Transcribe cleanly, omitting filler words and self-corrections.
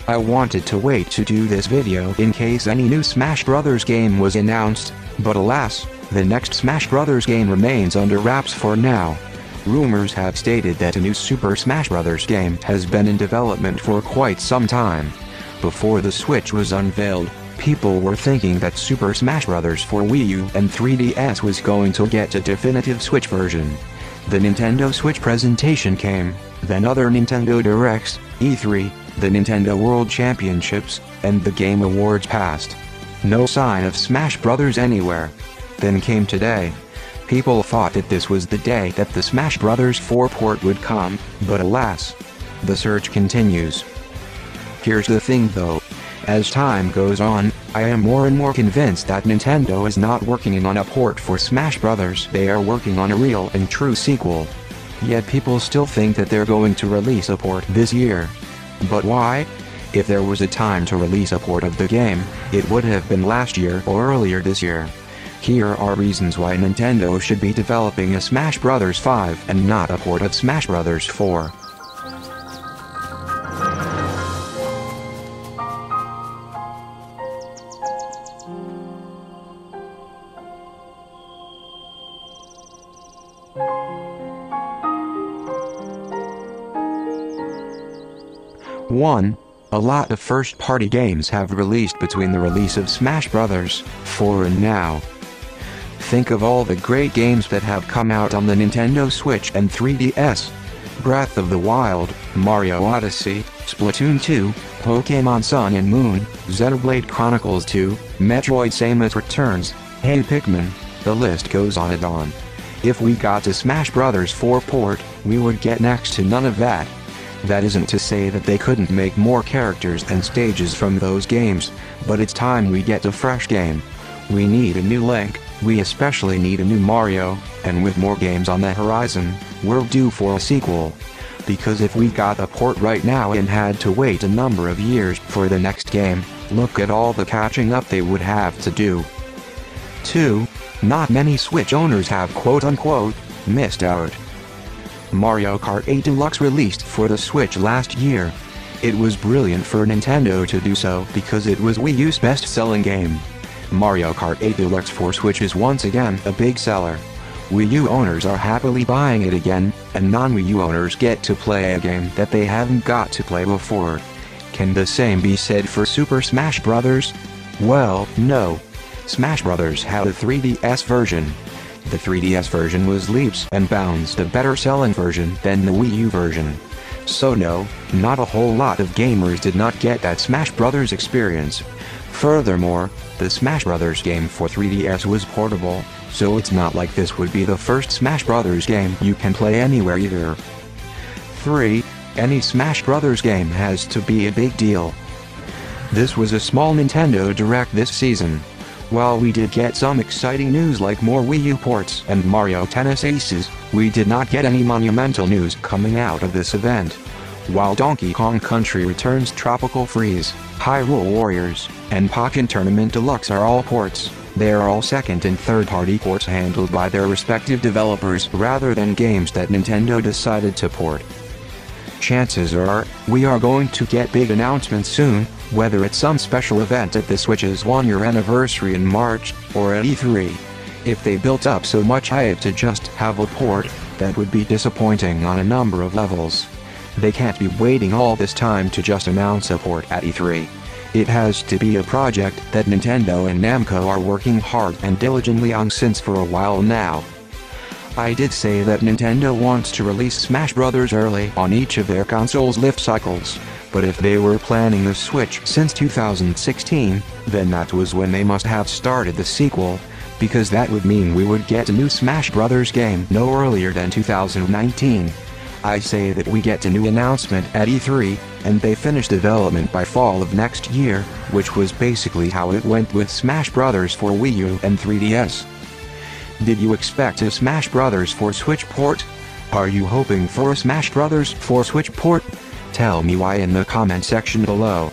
I wanted to wait to do this video in case any new Smash Bros. Game was announced, but alas, the next Smash Bros. Game remains under wraps for now. Rumors have stated that a new Super Smash Bros. Game has been in development for quite some time. Before the Switch was unveiled, people were thinking that Super Smash Bros. For Wii U and 3DS was going to get a definitive Switch version. The Nintendo Switch presentation came, then other Nintendo Directs, E3, the Nintendo World Championships, and the Game Awards passed. No sign of Smash Bros. Anywhere. Then came today. People thought that this was the day that the Smash Bros. 4 port would come, but alas, the search continues. Here's the thing though. As time goes on, I am more and more convinced that Nintendo is not working on a port for Smash Bros. They are working on a real and true sequel. Yet people still think that they're going to release a port this year. But why? If there was a time to release a port of the game, it would have been last year or earlier this year. Here are reasons why Nintendo should be developing a Smash Bros. 5 and not a port of Smash Bros. 4. One, a lot of first-party games have released between the release of Smash Bros. 4 and now. Think of all the great games that have come out on the Nintendo Switch and 3DS. Breath of the Wild, Mario Odyssey, Splatoon 2, Pokémon Sun and Moon, Xenoblade Chronicles 2, Metroid Samus Returns, Hey Pikmin, the list goes on and on. If we got a Smash Bros. 4 port, we would get next to none of that. That isn't to say that they couldn't make more characters and stages from those games, but it's time we get a fresh game. We need a new Link, we especially need a new Mario, and with more games on the horizon, we're due for a sequel. Because if we got a port right now and had to wait a number of years for the next game, look at all the catching up they would have to do. 2. Not many Switch owners have quote-unquote missed out. Mario Kart 8 Deluxe released for the Switch last year. It was brilliant for Nintendo to do so because it was Wii U's best-selling game. Mario Kart 8 Deluxe for Switch is once again a big seller. Wii U owners are happily buying it again, and non-Wii U owners get to play a game that they haven't got to play before. Can the same be said for Super Smash Bros.? Well, no. Smash Bros. Had a 3DS version. The 3DS version was leaps and bounds a better selling version than the Wii U version. So no, not a whole lot of gamers did not get that Smash Bros. Experience. Furthermore, the Smash Bros. Game for 3DS was portable, so it's not like this would be the first Smash Bros. Game you can play anywhere either. 3. Any Smash Bros. Game has to be a big deal. This was a small Nintendo Direct this season. While we did get some exciting news like more Wii U ports and Mario Tennis Aces, we did not get any monumental news coming out of this event. While Donkey Kong Country Returns Tropical Freeze, Hyrule Warriors, and Pokken Tournament Deluxe are all ports, they are all second and third-party ports handled by their respective developers rather than games that Nintendo decided to port. Chances are, we are going to get big announcements soon, whether it's some special event at the Switch's 1-year anniversary in March, or at E3. If they built up so much hype to just have a port, that would be disappointing on a number of levels. They can't be waiting all this time to just announce a port at E3. It has to be a project that Nintendo and Namco are working hard and diligently on since for a while now. I did say that Nintendo wants to release Smash Bros. Early on each of their consoles' life cycles, but if they were planning the Switch since 2016, then that was when they must have started the sequel, because that would mean we would get a new Smash Bros. Game no earlier than 2019. I say that we get a new announcement at E3, and they finish development by fall of next year, which was basically how it went with Smash Bros. For Wii U and 3DS. Did you expect a Smash Bros. For Switch port? Are you hoping for a Smash Bros. For Switch port? Tell me why in the comment section below.